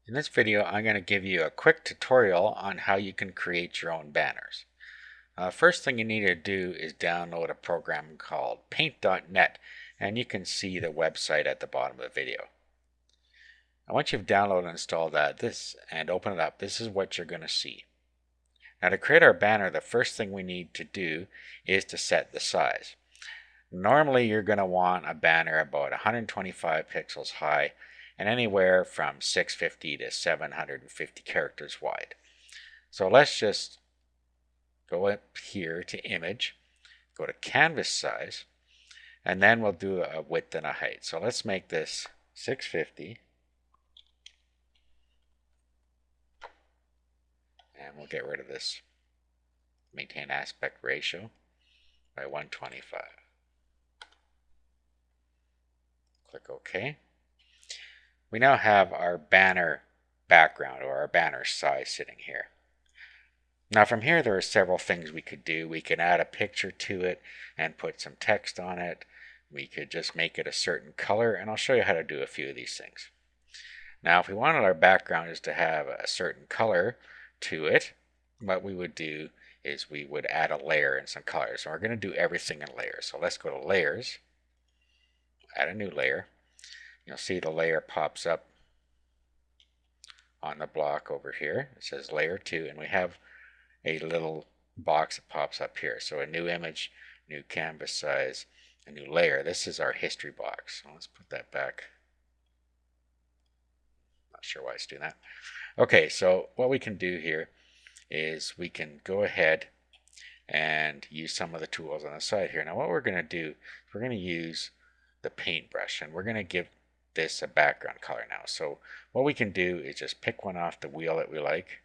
In this video, I'm going to give you a quick tutorial on how you can create your own banners. First thing you need to do is download a program called Paint.net, and you can see the website at the bottom of the video. Now, once you've downloaded and installed that and open it up, this is what you're going to see. Now, to create our banner, the first thing we need to do is to set the size. Normally, you're going to want a banner about 125 pixels high and anywhere from 650 to 750 characters wide. So let's just go up here to image, go to canvas size, and then we'll do a width and a height. So let's make this 650, and we'll get rid of this maintain aspect ratio by 125. Click OK. We now have our banner background or our banner size sitting here. Now from here there are several things we could do. We can add a picture to it and put some text on it. We could just make it a certain color, and I'll show you how to do a few of these things. Now if we wanted our background is to have a certain color to it, what we would do is we would add a layer and some colors. So we're going to do everything in layers. So let's go to layers, add a new layer. You'll see the layer pops up on the block over here. It says layer 2, and we have a little box that pops up here. So a new image, new canvas size, a new layer. This is our history box. So let's put that back. Not sure why it's doing that. Okay, so what we can do here is we can go ahead and use some of the tools on the side here. Now what we're going to do, we're going to use the paintbrush, and we're going to give this a background color now. So what we can do is just pick one off the wheel that we like,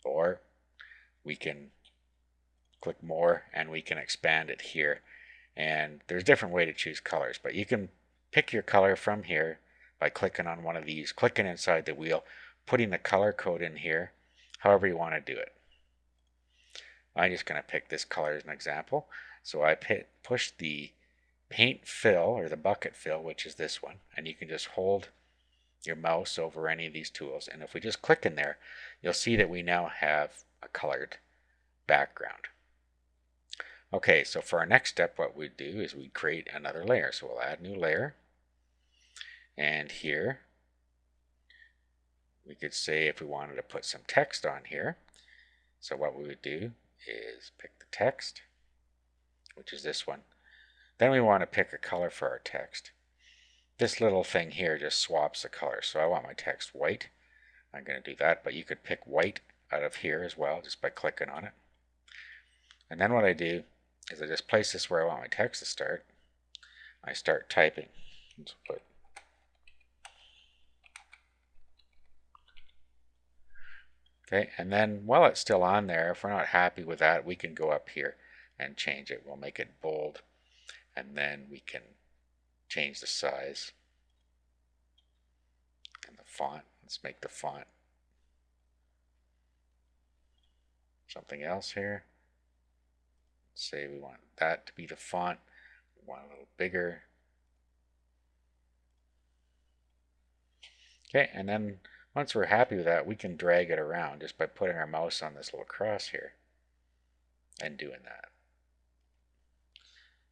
or we can click more and we can expand it here. And there's different way to choose colors, but you can pick your color from here by clicking on one of these, clicking inside the wheel, putting the color code in here, however you want to do it. I'm just going to pick this color as an example. So I push the paint fill or the bucket fill, which is this one, and you can just hold your mouse over any of these tools, and if we just click in there, you'll see that we now have a colored background. Okay, so for our next step, what we do is we create another layer. So we'll add a new layer, and here we could say if we wanted to put some text on here, so what we would do is pick the text, which is this one. Then we want to pick a color for our text. This little thing here just swaps the color. So I want my text white. I'm going to do that, but you could pick white out of here as well just by clicking on it. And then what I do is I just place this where I want my text to start. I start typing. Let's put okay, and then while it's still on there, if we're not happy with that, we can go up here and change it. We'll make it bold, and then we can change the size and the font. Let's make the font something else here. Let's say we want that to be the font. We want a little bigger. Okay, and then once we're happy with that, we can drag it around just by putting our mouse on this little cross here and doing that.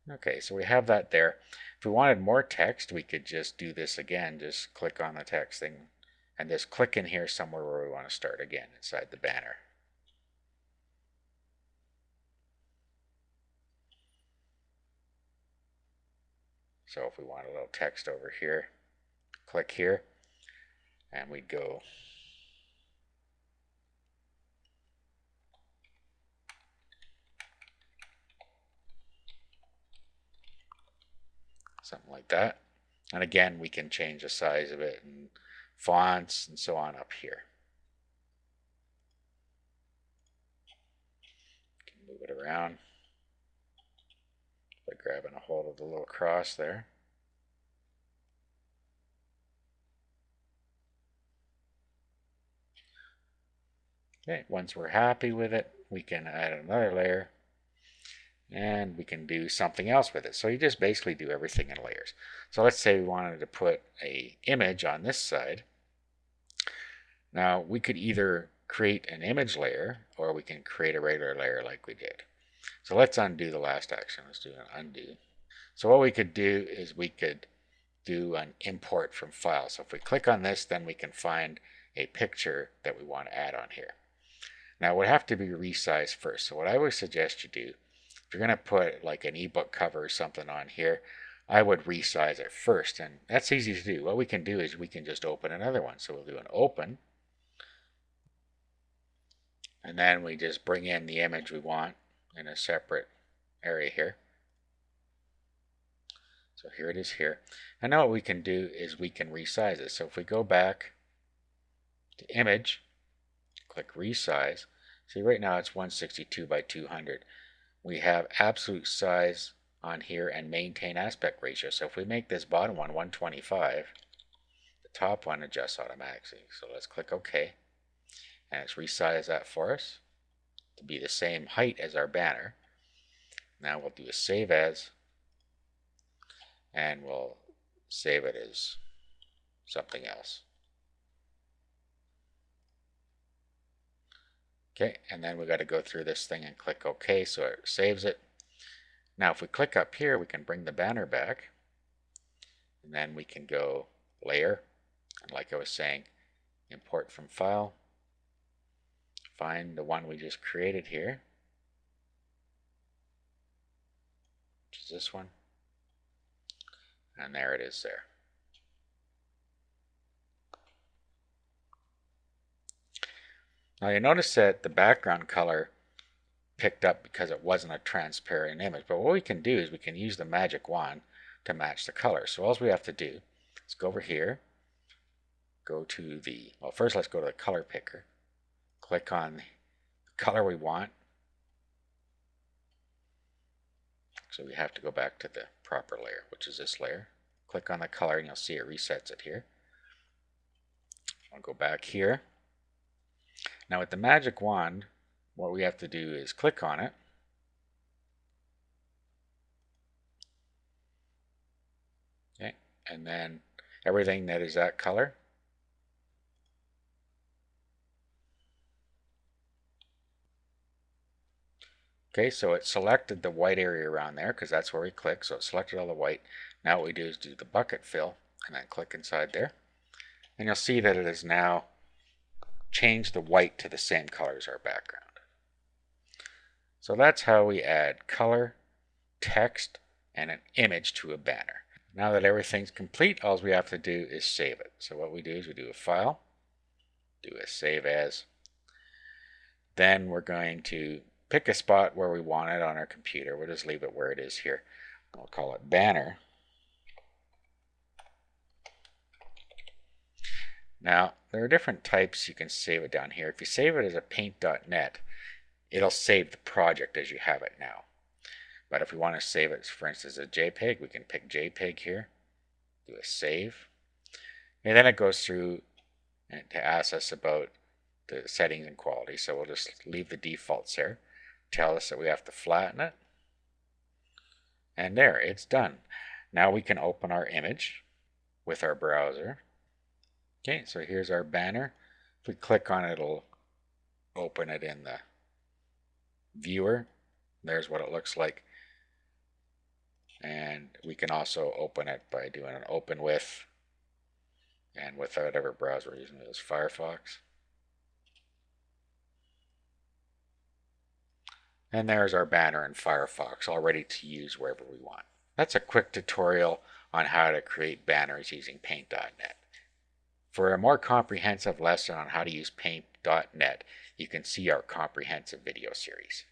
Okay, so we have that there. If we wanted more text, we could just do this again. Just click on the text thing and just click in here somewhere where we want to start again inside the banner. So if we want a little text over here, click here, and we'd go something like that. And again, we can change the size of it and fonts and so on up here. You can move it around by grabbing a hold of the little cross there. Okay, once we're happy with it, we can add another layer and we can do something else with it. So you just basically do everything in layers. So let's say we wanted to put an image on this side. Now we could either create an image layer or we can create a regular layer like we did. So let's undo the last action. Let's do an undo. So what we could do is we could do an import from file. So if we click on this, then we can find a picture that we want to add on here. Now it would have to be resized first. So what I would suggest you do, if you're going to put like an ebook cover or something on here, I would resize it first. And that's easy to do. What we can do is we can just open another one. So we'll do an open. And then we just bring in the image we want in a separate area here. So here it is here. And now what we can do is we can resize it. So if we go back to image, click resize, see right now it's 162 by 200. We have absolute size on here and maintain aspect ratio. So if we make this bottom one 125, the top one adjusts automatically. So let's click OK. And it's resized that for us to be the same height as our banner. Now we'll do a save as, and we'll save it as something else. Okay, and then we got to go through this thing and click OK, so it saves it. Now if we click up here, we can bring the banner back, and then we can go layer, and like I was saying, import from file, find the one we just created here, which is this one, and there it is there. Now you notice that the background color picked up because it wasn't a transparent image, but what we can do is we can use the magic wand to match the color. So all we have to do is go over here, go to the, well first let's go to the color picker, click on the color we want. So we have to go back to the proper layer, which is this layer. Click on the color and you'll see it resets it here. I'll go back here. Now with the magic wand, what we have to do is click on it. Okay, and then everything that is that color. Okay, so it selected the white area around there because that's where we click. So it selected all the white. Now what we do is do the bucket fill and then click inside there. And you'll see that it has now changed the white to the same color as our background. So that's how we add color, text, and an image to a banner. Now that everything's complete, all we have to do is save it. So what we do is we do a file, do a save as. Then we're going to pick a spot where we want it on our computer. We'll just leave it where it is here. We'll call it banner. Now, there are different types you can save it down here. If you save it as a paint.net, it'll save the project as you have it now. But if we want to save it, for instance, as a JPEG, we can pick JPEG here, do a save, and then it goes through and to ask us about the settings and quality. So we'll just leave the defaults there, tell us that we have to flatten it, and there, it's done. Now we can open our image with our browser. Okay, so here's our banner. If we click on it, it'll open it in the viewer. There's what it looks like. And we can also open it by doing an open with, and with whatever browser we're using, is Firefox. And there's our banner in Firefox, all ready to use wherever we want. That's a quick tutorial on how to create banners using Paint.net. For a more comprehensive lesson on how to use Paint.net, you can see our comprehensive video series.